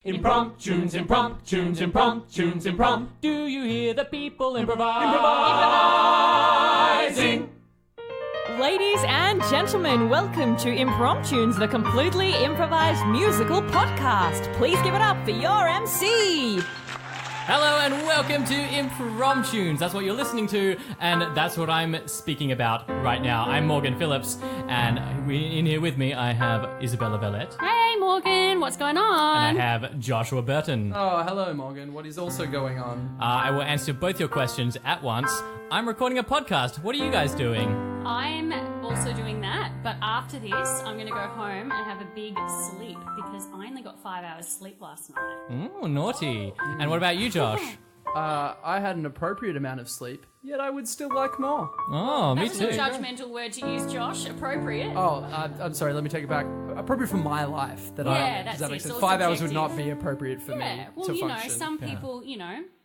Impromptunes, impromptunes, impromptunes, impromptunes. Do you hear the people improvising? Ladies and gentlemen, welcome to Impromptunes, the completely improvised musical podcast. Please give it up for your MC. Hello and welcome to Impromptunes. That's what you're listening to, and that's what I'm speaking about right now. I'm Morgan Phillips, and in here with me I have Isabella Valette. Hey Morgan, what's going on? And I have Joshua Burton. Oh, hello Morgan. What is also going on? I will answer both your questions at once. I'm recording a podcast. What are you guys doing? I'm also doing that, but after this, I'm going to go home and have a big sleep because I only got 5 hours sleep last night. Ooh, naughty. And what about you, Josh? I had an appropriate amount of sleep, yet I would still like more. Oh, me That's too. a judgmental word to use, Josh. Appropriate. Oh, I'm sorry, let me take it back. Appropriate for my life. Does that's that it. make sense? So 5 hours subjective. would not be appropriate for me Yeah, well, to you know, function. some people,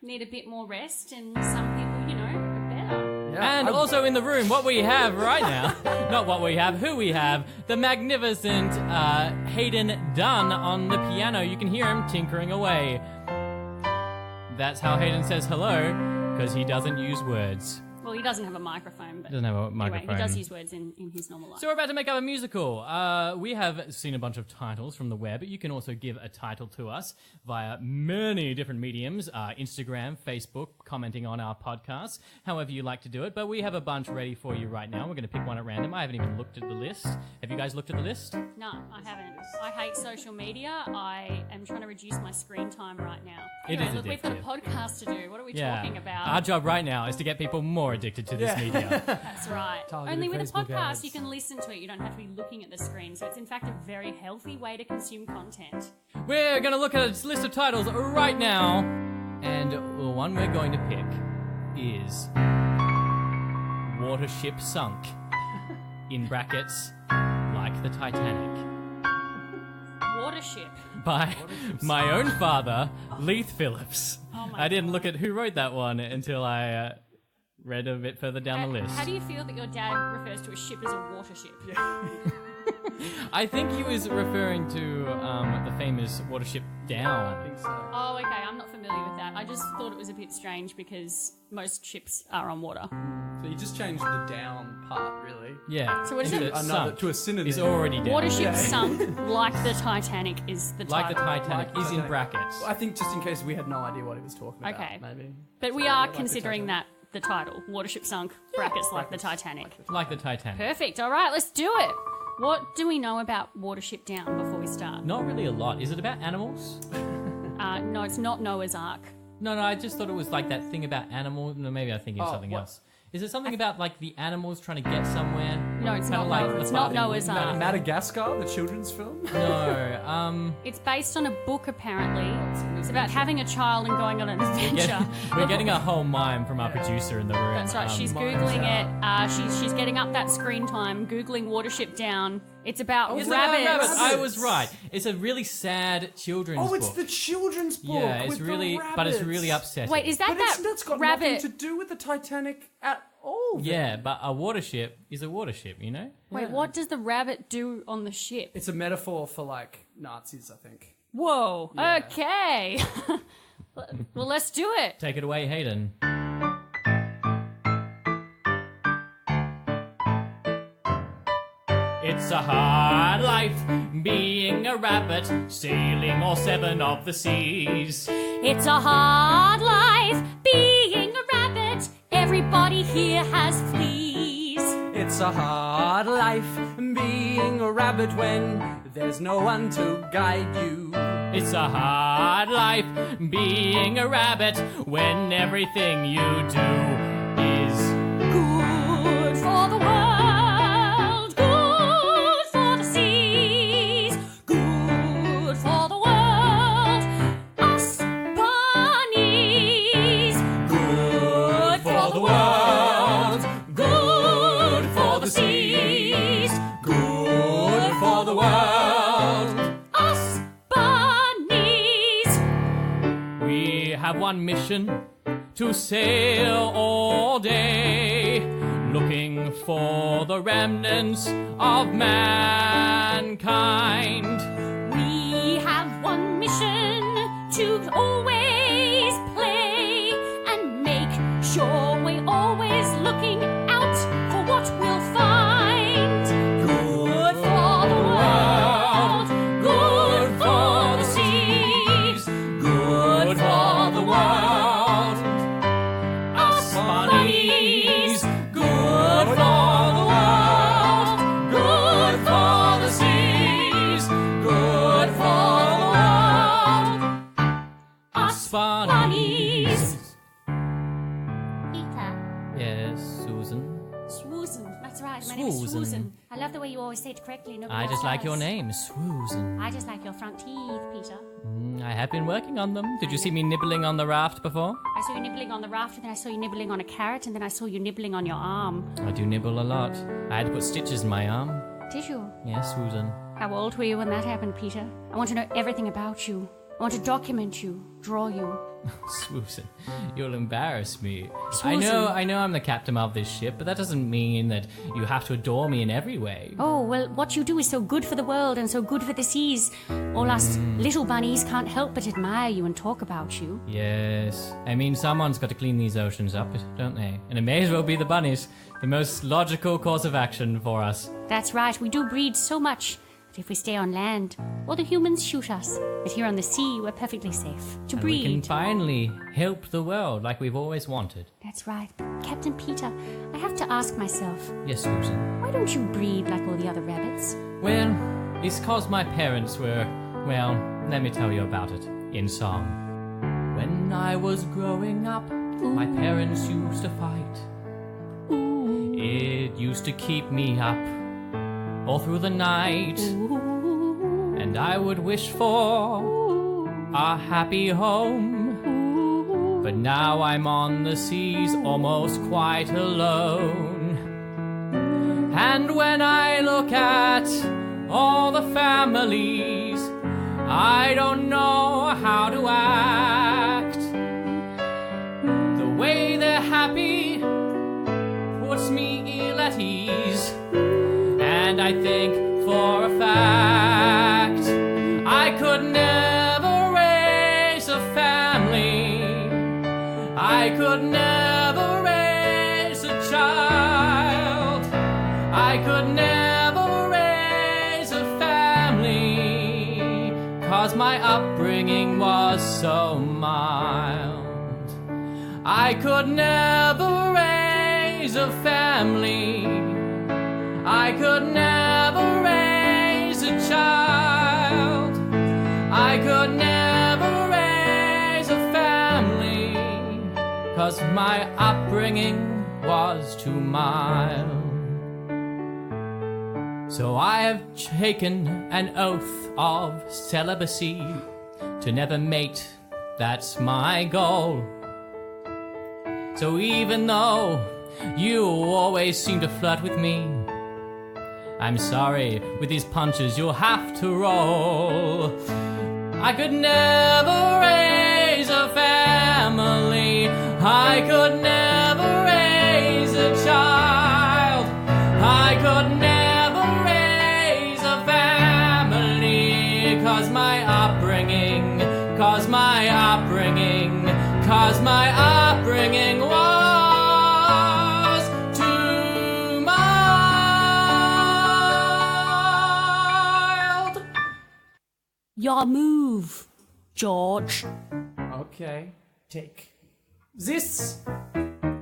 need a bit more rest, and some people, are better. Yeah, And also in the room, what we have right now, not what we have, who we have, the magnificent Hayden Dunn on the piano. You can hear him tinkering away. That's how Hayden says hello, because he doesn't use words. Well, he doesn't have a microphone, but Doesn't have a microphone. Anyway, he does use words in his normal life. So we're about to make up a musical. We have seen a bunch of titles from the web. You can also give a title to us via many different mediums, Instagram, Facebook, commenting on our podcasts, however you like to do it. But we have a bunch ready for you right now. We're going to pick one at random. I haven't even looked at the list. Have you guys looked at the list? No, I haven't. I hate social media. I am trying to reduce my screen time right now. It Anyway, is look, we've got a addictive. podcast to do. What are we talking about? Our job right now is to get people more addicted to this media. That's right. Targeted Only with a Facebook podcast ads. you can listen to it. You don't have to be looking at the screen. So it's in fact a very healthy way to consume content. We're going to look at a list of titles right now. And the one we're going to pick is Watership Sunk. In brackets, like the Titanic. Watership. By my own father, Leith Phillips. Oh my I didn't look at who wrote that one until I read a bit further down the list. How do you feel that your dad refers to a ship as a watership? I think he was referring to the famous Watership Down. I think so. Oh, okay. I'm not familiar with that. I just thought it was a bit strange because most ships are on water. So you just changed the down part, really. Yeah. So what is it? Sunk To a synonym. is already down. Watership sunk like the Titanic is the Like the title. Titanic Like is in Titanic. brackets. I think just in case we had no idea what he was talking about, Okay. maybe. But we So, are like the considering Titanic. that the title. Watership sunk, brackets like the Titanic. Like the Titanic. Perfect. All right, let's do it. What do we know about Watership Down before we start? Not really a lot. Is it about animals? No, it's not Noah's Ark. No, I just thought it was like that thing about animals. No, maybe I'm thinking of something what? else. Is it something about like the animals trying to get somewhere? No, it's Kinda not. like No, the it's not Barbie Noah's movie? Ark. Madagascar, the children's film? No, It's based on a book, apparently. It's about having a child and going on an adventure. we're getting a whole mime from our producer in the room. That's right. She's Mine's googling it. She's getting up that screen time, googling Watership Down. It's about It's about rabbits. rabbits. I was right. It's a really sad children's Oh, it's book. the children's book. Yeah, it's with the really, but it's really rabbits. upsetting. Wait, is that But that's got rabbit? nothing to do with the Titanic at all. then. Yeah, but a watership is a watership, you know? Wait, what does the rabbit do on the ship? It's a metaphor for, like, Nazis, I think. Whoa. Yeah. Okay. Well, let's do it. Take it away, Hayden. It's a hard life being a rabbit, sailing all 7 of the seas. It's a hard life being a rabbit. Everybody here has fleas. It's a hard life being a rabbit when there's no one to guide you. It's a hard life being a rabbit when everything you do is Good for the world, good for the seas, good for the world, us bunnies. Good for the world, good for the seas, good for the world, us bunnies. We have one mission: to sail all day, looking for the remnants of mankind. We have one mission always play and make sure we're always looking out for what we'll find. Good for the world, good for the seas, good for the world. Us bunnies, good for the world, good for the seas, good for the world. Us bunnies. Peter. Yes, Susan. Susan. That's right. My name is Susan. Susan. I love the way you always say it correctly. Nobody I else just like does. your name, Susan. I just like your front teeth, Peter. I have been working on them. Did you see me nibbling on the raft before? I saw you nibbling on the raft, and then I saw you nibbling on a carrot, and then I saw you nibbling on your arm. I do nibble a lot. I had to put stitches in my arm. Did you? Yes, Susan. How old were you when that happened, Peter? I want to know everything about you. I want to document you, draw you. Susan, you'll embarrass me. Susan. I know I'm the captain of this ship, but that doesn't mean that you have to adore me in every way. Oh, well, what you do is so good for the world and so good for the seas. All us little bunnies can't help but admire you and talk about you. Yes. I mean, someone's got to clean these oceans up, don't they? And it may as well be the bunnies. The most logical course of action for us. That's right, we do breed so much. But if we stay on land, all the humans shoot us. But here on the sea, we're perfectly safe to And breed. we can finally help the world like we've always wanted. That's right. But Captain Peter, I have to ask myself, Yes, Susan. why don't you breed like all the other rabbits? Well, it's 'cause my parents were, well, let me tell you about it in song. When I was growing up, my parents used to fight. It used to keep me up all through the night. And I would wish for a happy home. But now I'm on the seas almost quite alone. And when I look at all the families, I don't know how to act. The way they're happy puts me ill at ease. And I think for a fact I could never raise a family. I could never raise a child. I could never raise a family, 'cause my upbringing was so mild. I could never raise a family. I could never raise a child. I could never raise a family, 'cause my upbringing was too mild. So I have taken an oath of celibacy to never mate, that's my goal. So even though you always seem to flirt with me, I'm sorry, with these punches you'll have to roll. I could never raise a family. I could never raise a child. I could never raise a family, 'cause my upbringing was too mild. Your move, George. Okay, take this.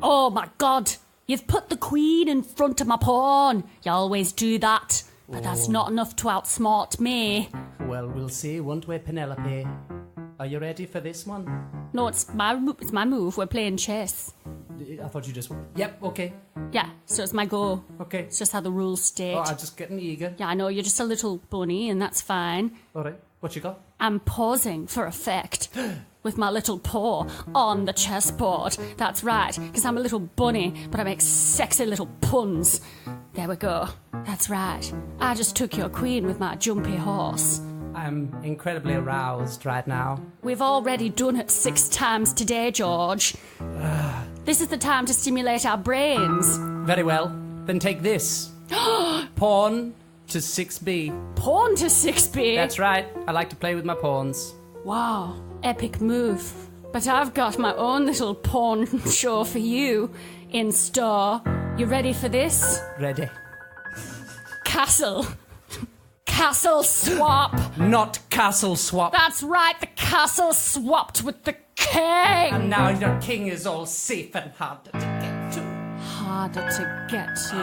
Oh my god, you've put the queen in front of my pawn. You always do that, but that's not enough to outsmart me. Well, we'll see, won't we, Penelope? Are you ready for this one? No, it's my move. We're playing chess. I thought you just... Yep, okay, Yeah, so it's my go. okay. It's just how the rules state. Oh, I'm just getting eager. Yeah, I know, you're just a little bunny, and that's fine. All right, what you got? I'm pausing for effect with my little paw on the chessboard. That's right, because I'm a little bunny, but I make sexy little puns. There we go. That's right. I just took your queen with my jumpy horse. I'm incredibly aroused right now. We've already done it 6 times today, George. This is the time to stimulate our brains. Very well, then take this. Pawn to 6B. Pawn to 6B. That's right, I like to play with my pawns. Wow, epic move. But I've got my own little pawn show for you in store. You ready for this? Ready. Castle swap. Not castle swap. That's right, the castle swapped with the king. And now your king is all safe and harder to get to. Harder to get to.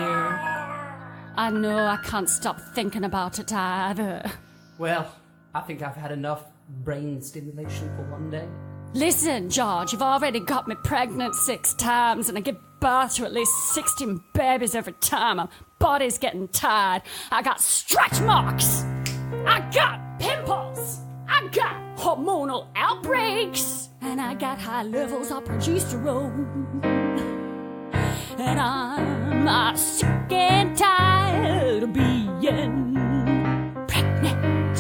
I know I can't stop thinking about it either. Well, I think I've had enough brain stimulation for one day. Listen, George, you've already got me pregnant 6 times, and I give birth to at least 16 babies every time. My body's getting tired. I got stretch marks. I got pimples. I got hormonal outbreaks. And I got high levels of progesterone. And I'm sick and tired of being pregnant.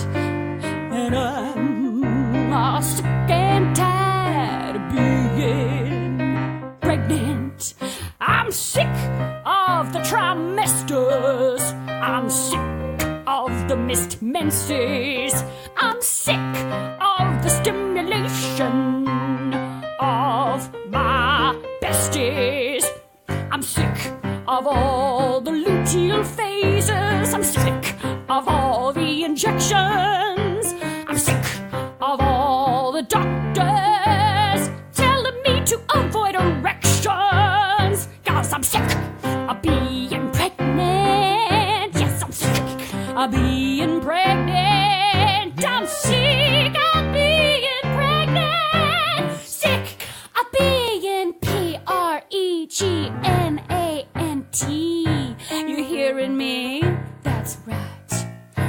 And I'm sick and tired of being pregnant. I'm sick of the trimesters. I'm sick of the missed menses. I'm sick of the stimulation of my besties. I'm sick of all the luteal phases. I'm sick of all the injections. I'm sick of all the doctors telling me to avoid erections. 'Cause I'm sick of being pregnant. Yes, I'm sick of being pregnant. I'm sick of being pregnant. Sick of being pregnant. You hearing me? That's right.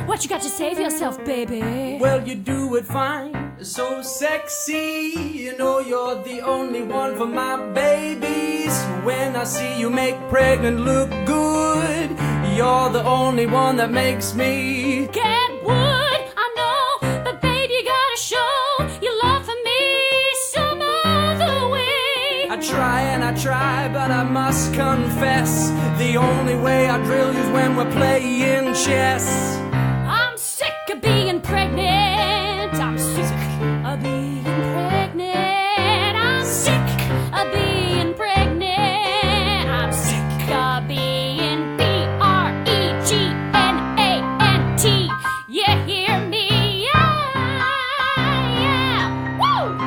What you got to say for yourself, baby? Well, you do it fine, so sexy. You know you're the only one for my babies. When I see you make pregnant look good, you're the only one that makes me get wood. I know, but baby, you gotta show your love for me some other way. I try, but I must confess, the only way I drill you is when we're playing chess. I'm sick of being pregnant. I'm sick of being pregnant. I'm sick of being pregnant. I'm sick of being pregnant. You hear me? Yeah. Woo!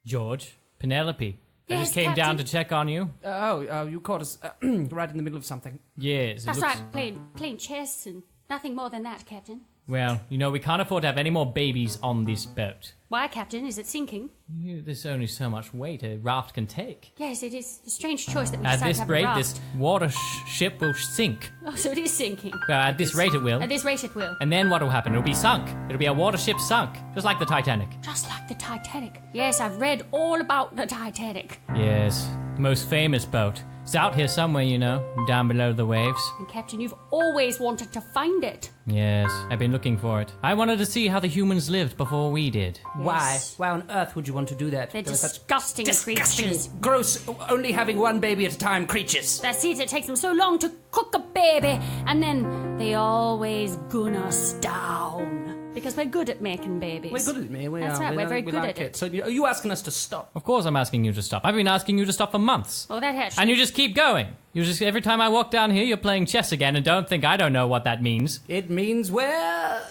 George, Penelope, I Yes, just came Captain? down to check on you. You caught us right in the middle of something. Yes, it That's looks... right, playing chess and nothing more than that, Captain. Well, you know, we can't afford to have any more babies on this boat. Why, Captain? Is it sinking? There's only so much weight a raft can take. Yes, it is a strange choice that we At decided this to have a rate, raft. this watership will sink. Oh, so it is sinking. Well, at this rate it will. At this rate it will. And then what will happen? It'll be sunk. It'll be a watership sunk, just like the Titanic. Just like the Titanic. Yes, I've read all about the Titanic. Yes, the most famous boat. It's out here somewhere, you know, down below the waves. And Captain, you've always wanted to find it. Yes, I've been looking for it. I wanted to see how the humans lived before we did. Yes. Why on earth would you want to do that? They're There are such disgusting creatures. gross, only having one baby at a time creatures. That's it, it takes them so long to cook a baby, and then they always gun us down. Because we're good at making babies. We're good at it, we That's are. right, we're very we good like at it. So are you asking us to stop? Of course I'm asking you to stop. I've been asking you to stop for months. Oh, that actually... And you just keep going. You just, every time I walk down here, you're playing chess again, and don't think I don't know what that means. It means, well...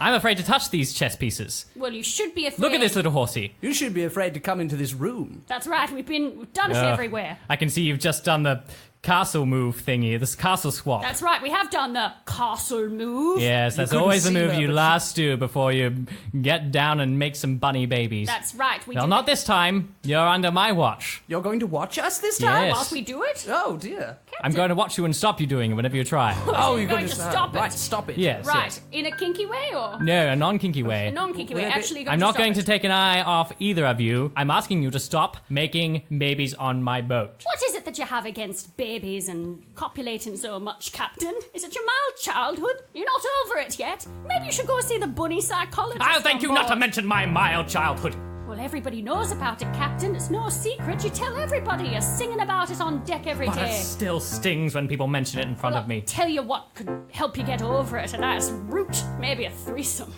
I'm afraid to touch these chess pieces. Well, you should be afraid. Look at this little horsey. You should be afraid to come into this room. That's right, we've done it Ugh. everywhere. I can see you've just done the castle move thingy, this castle swap. That's right, we have done the castle move. Yes, that's couldn't always the see move her, you but last do before you get down and make some bunny babies. That's right, we Well, did not it. this time. You're under my watch. You're going to watch us this time? Yes. Whilst we do it? Oh, dear. I'm going to watch you and stop you doing it whenever you try. Oh, you're going to stop it. Right, stop it. Yes, Right, yes. in a kinky way, or? No, a non-kinky way. A non-kinky way, Will it be- actually I'm not stop going it. to take an eye off either of you. I'm asking you to stop making babies on my boat. What is it that you have against babies and copulating so much, Captain? Is it your mild childhood? You're not over it yet? Maybe you should go see the bunny psychologist. I'll thank on you not to board. mention my mild childhood. Well, everybody knows about it, Captain. It's no secret. You tell everybody. You're singing about it on deck every But day. it still stings when people mention it in front of me. Tell you what could help you get over it. A nice root. Maybe a threesome.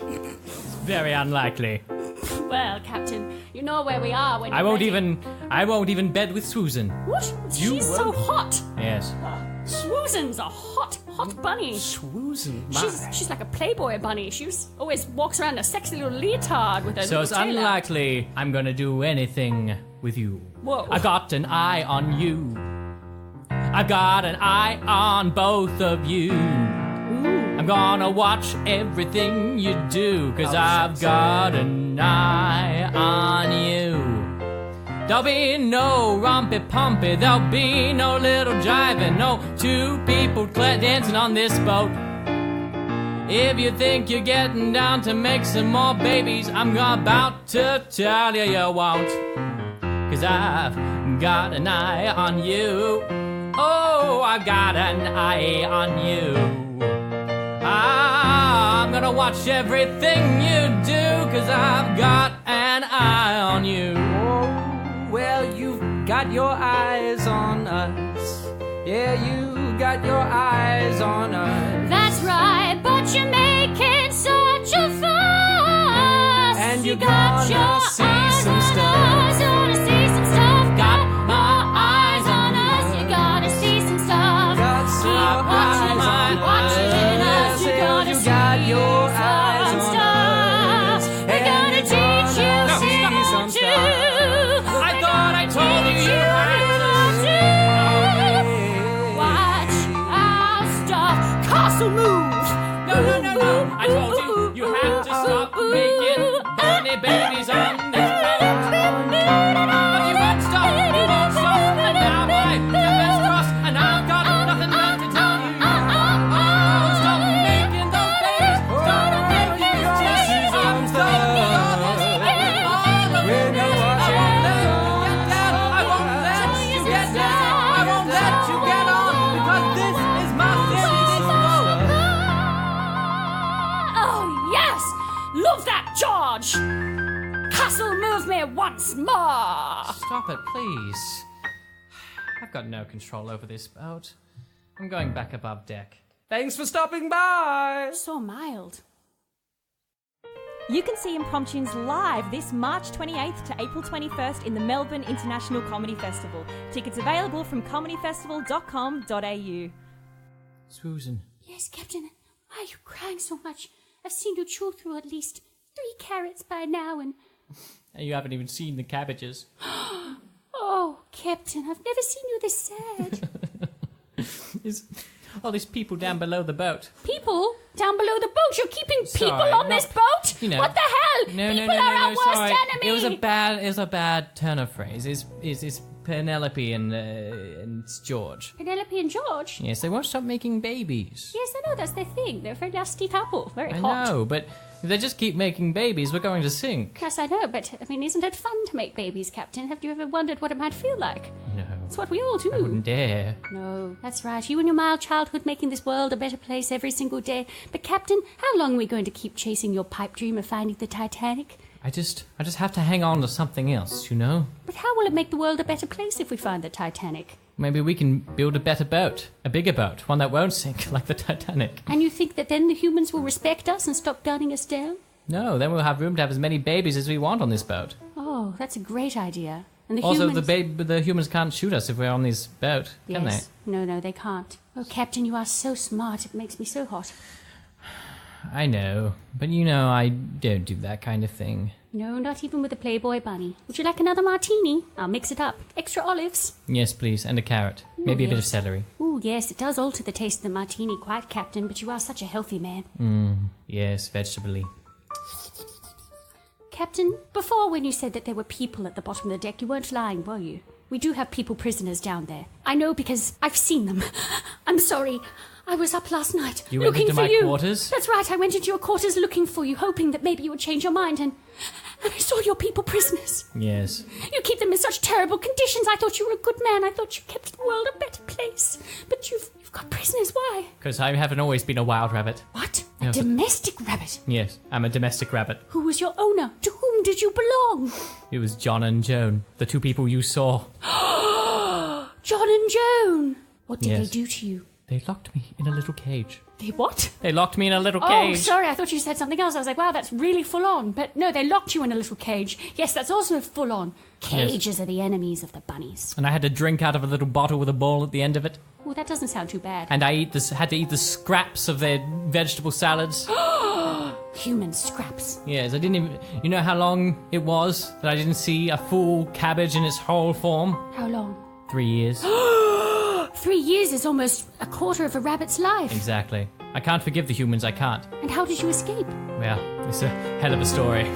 Very unlikely. Well, Captain, you know where we are when I you're won't even bed with Susan. What? She's so hot. Yes. Susan's a hot bunny. Susan, She's like a Playboy bunny. She always walks around in a sexy little leotard with her So little it's tail out. unlikely I'm gonna do anything with you. Whoa. I got an eye on you. I've got an eye on both of you. I'm gonna watch everything you do, 'cause I've got an eye on you. There'll be no rompy-pompy, there'll be no little jiving, no two people dancing on this boat. If you think you're getting down to make some more babies, I'm about to tell you you won't. 'Cause I've got an eye on you. Oh, I've got an eye on you. I'm gonna watch everything you do, 'cause I've got an eye on you. Well, you've got your eyes on us. Yeah, you got your eyes on us. That's right, but you're making such a fuss. And you're got gonna your see eyes some on stuff. us. Gonna see some stuff. Got your eyes on us. You're gonna see some stuff. Got some eyes on watching us. You're gonna You see got your some eyes on stuff. us. We're And gonna you're teach you gonna see how some to. stuff. I thought I told you you had Watch our stuff. Castle move. No. I told you have to stop making bunny babies on this boat. But you won't stop, and now my fingers crossed, and I've got nothing left to tell you. Stop making those babies, stop making those babies. I won't let you get down, I won't let you get on, because this is my serious boat. Oh, yes! Love that, George! Castle, move me once more! Stop it, please. I've got no control over this boat. I'm going back above deck. Thanks for stopping by. So mild. You can see Impromptunes live this March 28th to April 21st in the Melbourne International Comedy Festival. Tickets available from comedyfestival.com.au. Susan. Yes, Captain. Why are you crying so much? I've seen you chew through at least 3 carrots by now and... You haven't even seen the cabbages. Oh, Captain, I've never seen you this sad. There's all these people down below the boat. People down below the boat? You're keeping people Sorry, on not- this boat? you know. What the hell? No, people are our worst sorry. enemy. It was a bad turn of phrase. It's Penelope and George. Penelope and George? Yes, they won't stop making babies. Yes, I know, that's their thing. They're a very nasty couple. Very I hot. know, but if they just keep making babies, we're going to sink. Yes, I know, but, I mean, isn't it fun to make babies, Captain? Have you ever wondered what it might feel like? No, It's what we all do. I wouldn't dare. No, that's right. You and your mild childhood making this world a better place every single day. But, Captain, how long are we going to keep chasing your pipe dream of finding the Titanic? I just have to hang on to something else, you know? But how will it make the world a better place if we find the Titanic? Maybe we can build a better boat. A bigger boat. One that won't sink, like the Titanic. And you think that then the humans will respect us and stop gunning us down? No, then we'll have room to have as many babies as we want on this boat. Oh, that's a great idea. And the Also, humans... the humans can't shoot us if we're on this boat, can Yes. No, they can't. Oh, Captain, you are so smart. It makes me so hot. they? I know, but you know I don't do that kind of thing. No, not even with a Playboy bunny. Would you like another martini? I'll mix it up. Extra olives. Yes, please, and a carrot. Maybe a bit of yes. celery. Ooh, yes, it does alter the taste of the martini quite, Captain, but you are such a healthy man. Yes, vegetable-y. Captain, before when you said that there were people at the bottom of the deck, you weren't lying, were you? We do have people prisoners down there. I know because I've seen them. I'm sorry. I was up last night You went looking into for my you. quarters? That's right. I went into your quarters looking for you, hoping that maybe you would change your mind, and I saw your people prisoners. Yes. You keep them in such terrible conditions. I thought you were a good man. I thought you kept the world a better place. But you've got prisoners. Why? Because I haven't always been a wild rabbit. What? A Yes. domestic rabbit? Yes, I'm a domestic rabbit. Who was your owner? To whom did you belong? It was John and Joan, the two people you saw. John and Joan. What did Yes. they do to you? They locked me in a little cage. They what? They locked me in a little Oh, cage. sorry, I thought you said something else. I was like, wow, that's really full on. But no, they locked you in a little cage. Yes, that's also full on. Cages are the enemies of the bunnies. And I had to drink out of a little bottle with a ball at the end of it. Oh, that doesn't sound too bad. And I had to eat the scraps of their vegetable salads. Human scraps. Yes, I didn't even... You know how long it was that I didn't see a full cabbage in its whole form? How long? 3 years. 3 years is almost a quarter of a rabbit's life. Exactly. I can't forgive the humans, I can't. And how did you escape? Well, it's a hell of a story.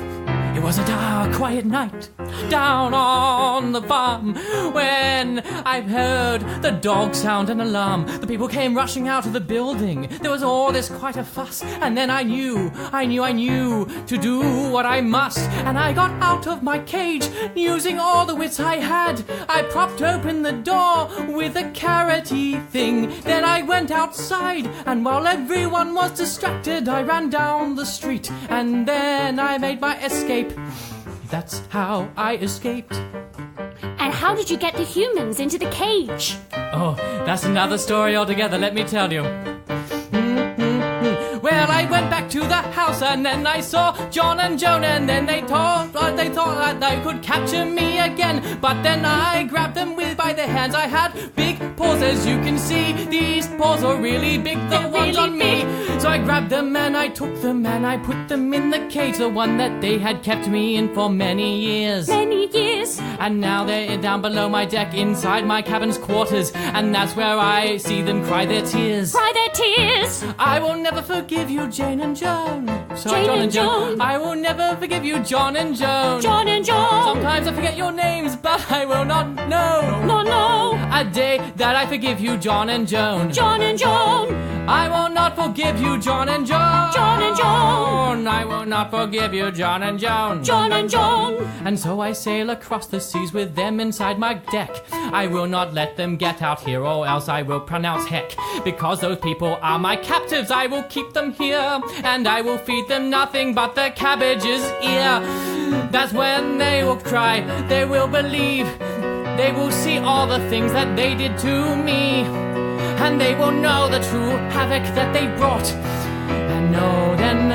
It was a dark, quiet night down on the farm when I heard the dog sound an alarm. The people came rushing out of the building. There was all this quite a fuss, and then I knew to do what I must. And I got out of my cage using all the wits I had. I propped open the door with a carroty thing. Then I went outside, and while everyone was distracted, I ran down the street, and then I made my escape. That's how I escaped. And how did you get the humans into the cage? Oh, that's another story altogether, let me tell you. Well, I went back to the house and then I saw John and Joan, and then they thought that they could capture me again. But then I grabbed them by the hands. I had big paws, as you can see. These paws are really big, the They're ones really on me. So I grabbed them and I took them and I put them in the cage, the one that they had kept me in for many years. Many years. And now they're down below my deck inside my cabin's quarters, and that's where I see them cry their tears. Cry their tears. I will never forgive you, Jane and Joan. Sorry, Jane John and Joan. I will never forgive you, John and Joan. John and Joan. Sometimes I forget your names, but I will not know. No, no. A day that I forgive you, John and Joan. John and Joan. I will not forgive you, John and Joan. John and Joan. I will not forgive you, John and Joan. John and Joan. And so I sail across the seas with them inside my deck. I will not let them get out here, or else I will pronounce heck. Because those people are my captives, I will keep them here, and I will feed them nothing but the cabbage's ear. That's when they will cry, they will believe, they will see all the things that they did to me, and they will know the true havoc that they brought. And no, then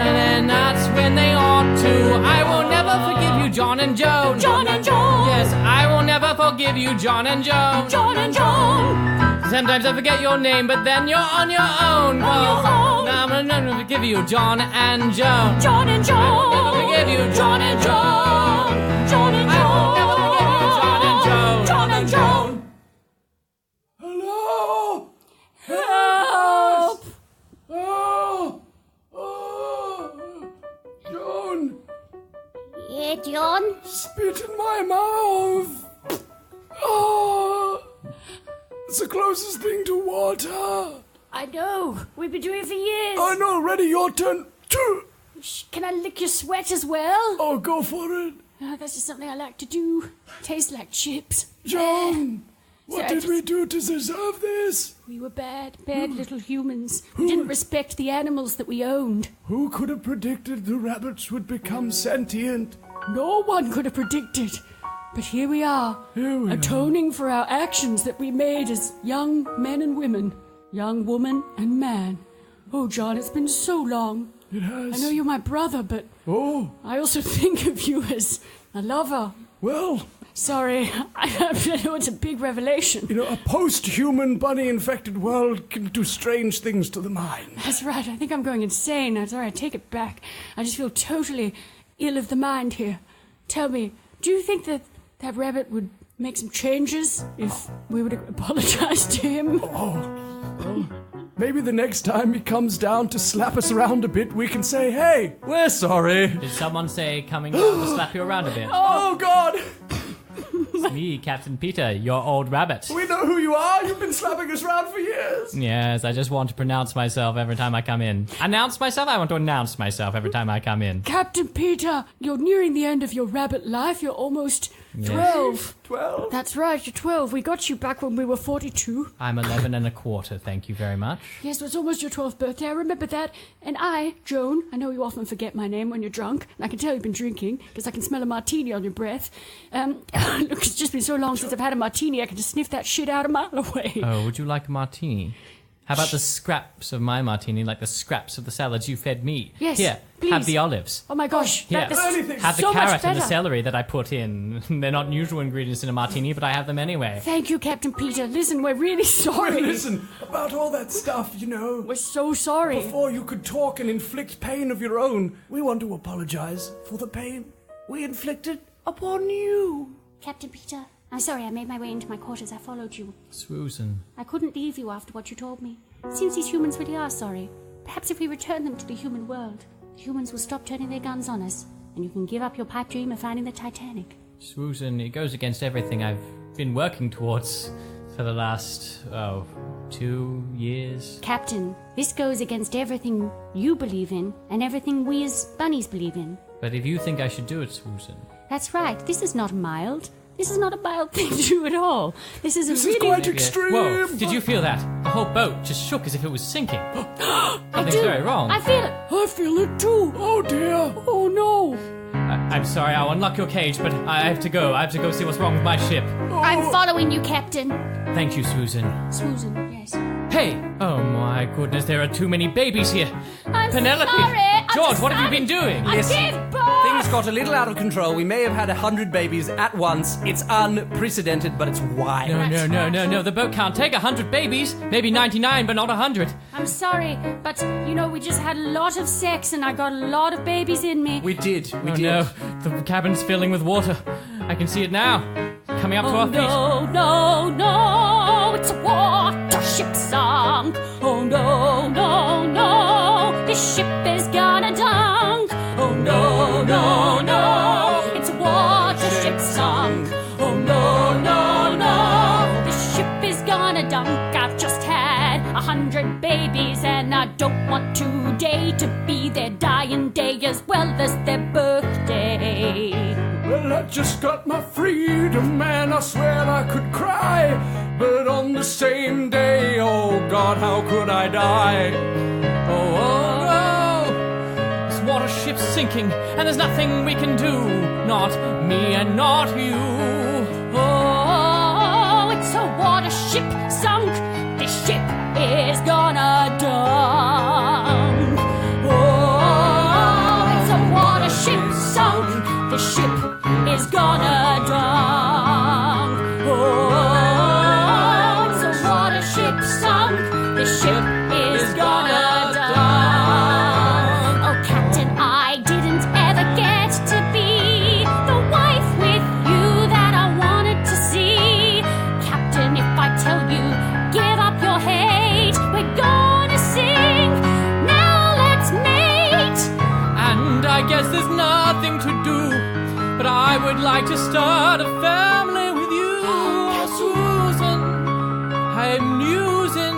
that's when they ought to. I will never forgive you, John and Joan. John and Joan. Yes, I will never forgive you, John and Joan. John and Joan. Sometimes I forget your name, but then you're on your own. On your own. Now I'm never forgive you, John and Joan. John and Joan. I will never forgive you, John and Joan. John and I will never Joan. forgive you, John and Joan. John and Joan. Hello? Help. Joan, Yeah, John. spit in my mouth. Oh, it's the closest thing to water. I know. We've been doing it for years. Oh no, ready, your turn. Can I lick your sweat as well? Oh, go for it. Oh, that's just something I like to do. Tastes like chips. Joan, what Sorry, did we do to deserve this? We were bad little humans who didn't respect the animals that we owned. Who could have predicted the rabbits would become sentient? No one could have predicted. But here we are, atoning for our actions that we made as young men and women, young woman and man. Oh, John, it's been so long. It has. I know you're my brother, but Oh, I also think of you as a lover. well, Sorry, I know it's a big revelation. you know, a post-human bunny-infected world can do strange things to the mind. That's right, I think I'm going insane. I'm sorry, I take it back. I just feel totally ill of the mind here. Tell me, do you think that rabbit would make some changes if we would apologize to him? Maybe the next time he comes down to slap us around a bit, we can say, hey, we're sorry. Did someone say coming down to slap you around a bit? Oh, God, It's me, Captain Peter, your old rabbit. we know who you are. You've been slapping us around for years. Yes, I just want to pronounce myself every time I come in. Announce myself? I want to announce myself every time I come in. Captain Peter, you're nearing the end of your rabbit life. You're almost 12. 12? That's right, you're 12. We got you back when we were 42. I'm 11 and a quarter, thank you very much. Yes, it was almost your 12th birthday, I remember that. And I, Joan, I know you often forget my name when you're drunk, and I can tell you've been drinking, because I can smell a martini on your breath. Look, it's just been so long since I've had a martini, I can just sniff that shit out a mile away. Oh, would you like a martini? How about the scraps of my martini, like the scraps of the salads you fed me? Yes, Here, please. have the olives. Oh my gosh, Here, that is have the so much carrot and the better. celery that I put in. They're not usual ingredients in a martini, but I have them anyway. Thank you, Captain Peter. Listen, we're really sorry. Listen, about all that stuff, We're so sorry. Before you could talk and inflict pain of your own, we want to apologize for the pain we inflicted upon you. Captain Peter, I'm sorry I made my way into my quarters. I followed you. Susan. I couldn't leave you after what you told me. It seems these humans really are sorry. Perhaps if we return them to the human world, the humans will stop turning their guns on us, and you can give up your pipe dream of finding the Titanic. Susan, it goes against everything I've been working towards for the last, 2 years. Captain, this goes against everything you believe in, and everything we as bunnies believe in. But if you think I should do it, Susan... That's right, this is not mild. This is not a mild thing to do at all. This is This really... is quite extreme. Whoa, did you feel that? The whole boat just shook as if it was sinking. Something's very wrong. I feel it. I feel it too. Oh dear. Oh no. I'm sorry, I'll unlock your cage, but I have to go. I have to go see what's wrong with my ship. I'm following you, Captain. Thank you, Susan. Susan, yes. Hey! Oh my goodness, there are too many babies here. I'm Penelope! sorry. I'm George, so what have you sorry. been doing? I gave birth. Things got a little out of control. We may have had 100 babies at once. It's unprecedented, but it's wild. No. The boat can't take 100 babies. Maybe 99, but not 100. I'm sorry, but, we just had a lot of sex and I got a lot of babies in me. We did. No, the cabin's filling with water. I can see it now. Coming up to our feet. No, it's a watership sunk. Oh no, this ship is gonna dunk. Oh no, it's a watership sunk. Oh no, this ship is gonna dunk. I've just had 100 babies and I don't want today to be their dying day as well as their birthday. Well, I just got my freedom and I swear I could cry. But on the same day, oh God, how could I die? Oh no! This watership's sinking, and there's nothing we can do. Not me and not you. Oh, it's a watership sunk. This ship is gonna dunk. Oh, it's a watership sunk. This ship is gonna dunk. Oh, it's a watership sunk. This ship is gonna dunk. Oh, Captain, I didn't ever get to be the wife with you that I wanted to see. Captain, if I tell you, give up your hate, we're gonna sing. Now let's mate. And I guess there's nothing to do, but I would like to start a family with you. Susan, I'm using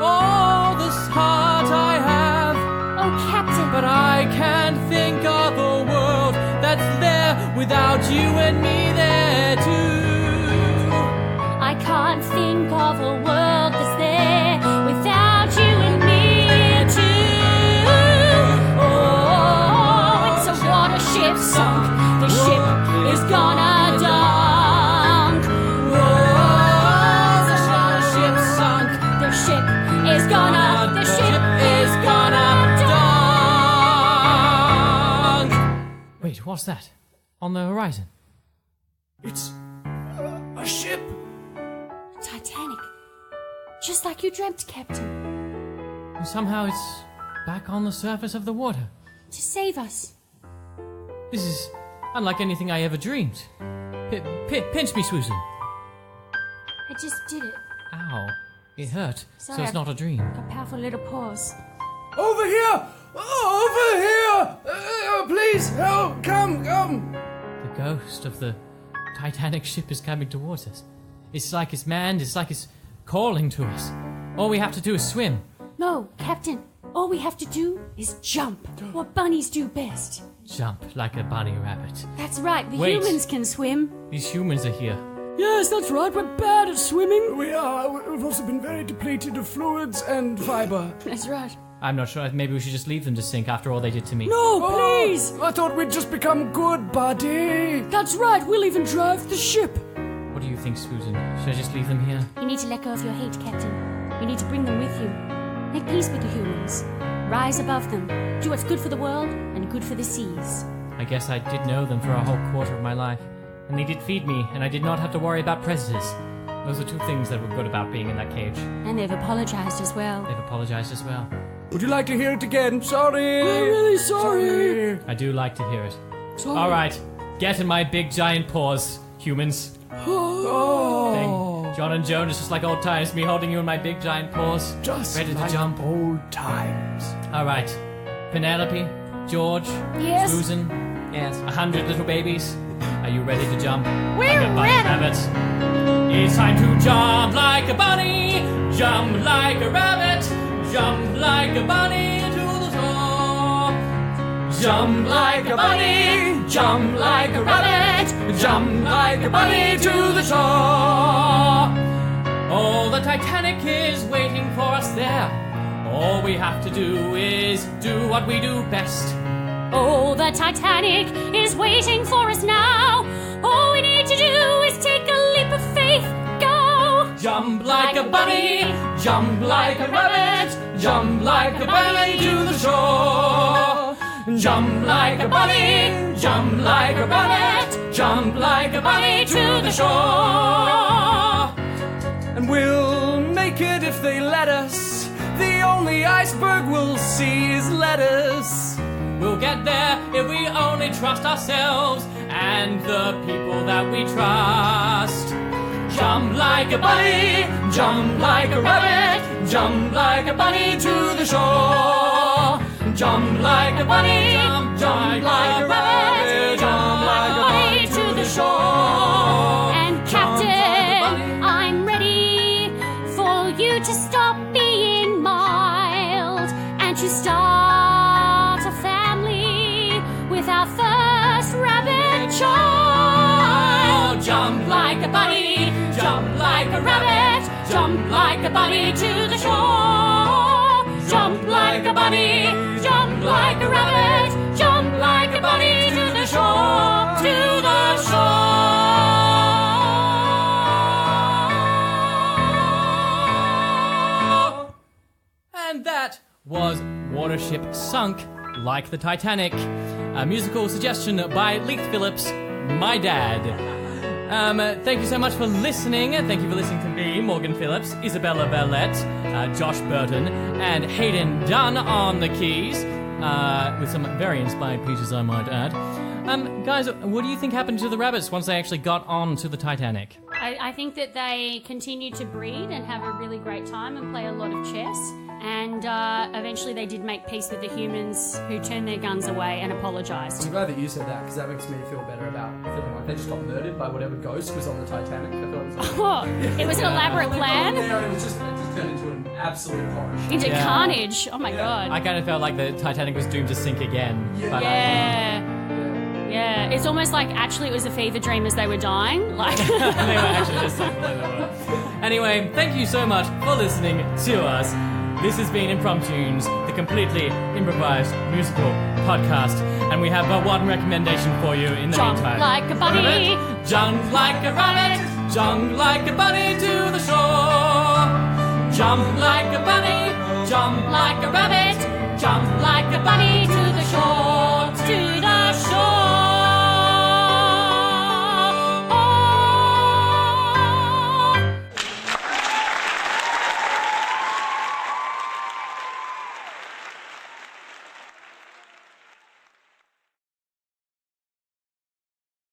all this heart I have. Oh, Captain. But I can't think of a world that's there without you and me there too. I can't think of a world that's there without you and me too. Oh, it's a watership sunk. The ship is gonna dunk. Oh, it's a watership sunk. The ship is gonna dunk. Wait, what's that? On the horizon? It's a ship. Titanic. Just like you dreamt, Captain. And somehow it's back on the surface of the water. To save us. This is unlike anything I ever dreamed. Pinch me, Susan. I just did it. Ow. It hurt, so Sorry, it's not a dream. Got powerful little paws. Over here! Over here! Please, help! Come! The ghost of the Titanic ship is coming towards us. It's like it's manned, it's like it's calling to us. All we have to do is swim. No, Captain. All we have to do is jump. What bunnies do best. jump like a bunny rabbit. That's right, the Wait. humans can swim. These humans are here. Yes, that's right. We're bad at swimming. We are. We've also been very depleted of fluids and fiber. That's right. I'm not sure. Maybe we should just leave them to sink after all they did to me. No, please. I thought we'd just become good, buddy. That's right. We'll even drive the ship. What do you think, Susan? Should I just leave them here? You need to let go of your hate, Captain. You need to bring them with you. Make peace with the humans. Rise above them. Do what's good for the world and good for the seas. I guess I did know them for a whole quarter of my life. And they did feed me, and I did not have to worry about predators. Those are two things that were good about being in that cage. And they've apologized as well. They've apologized as well. Would you like to hear it again? Sorry. We're really sorry. I do like to hear it. Sorry. All right, get in my big giant paws, humans. Oh. Thing. John and Joan is just like old times, me holding you in my big giant paws. Just ready like to jump. old times. All right, Penelope, George, Yes? Susan, Yes. 100 little babies. Are you ready to jump? We're like a bunny ready. rabbit? It's time to jump like a bunny, jump like a rabbit, jump like a bunny to the top. Jump like a bunny, jump like a rabbit, jump like a bunny to the top. Oh, the Titanic is waiting for us there. All we have to do is do what we do best. Oh, the Titanic is waiting for us now. All we need to do is take a leap of faith. Go! Jump like a bunny, jump like a rabbit, jump like a bunny to the shore. Jump like a bunny, jump like a rabbit, jump like a bunny to the shore. And we'll make it if they let us. The only iceberg we'll see is lettuce. We'll get there if we only trust ourselves and the people that we trust. Jump like a bunny, jump like a rabbit, jump like a bunny to the shore. Jump like a bunny, jump like a rabbit, jump like a bunny to the shore. And Captain, I'm ready for you to stop being mild and to start a family with our first rabbit child. Jump like a bunny, jump like a rabbit, jump like a bunny to the shore. Jump like a bunny, jump like a rabbit, jump like a bunny to the shore, to the shore. And that was Watership Sunk Like the Titanic, a musical suggestion by Leith Phillips, my dad. Thank you so much for listening. Thank you for listening to me, Morgan Phillips, Isabella Valette, Josh Burton, and Hayden Dunn on the keys, with some very inspired pieces, I might add. Guys, what do you think happened to the rabbits once they actually got on to the Titanic? I think that they continued to breed and have a really great time and play a lot of chess. And eventually they did make peace with the humans who turned their guns away and apologised. I'm glad that you said that, because that makes me feel better about feeling like they just got murdered by whatever ghost was on the Titanic. I thought it was like, It was an elaborate plan yeah, it just turned into an absolute horror show. into Yeah. carnage. Oh my god. I kind of felt like the Titanic was doomed to sink again. But Yeah, it's almost like actually it was a fever dream as they were dying. Like they were actually just like, anyway, thank you so much for listening to us. This has been Impromptunes, the completely improvised musical podcast, and we have one recommendation for you in the Jump meantime. like a bunny. Rabbit, jump like a rabbit, jump like a bunny to the shore. Jump like a bunny, jump like a rabbit, jump like a bunny to the shore.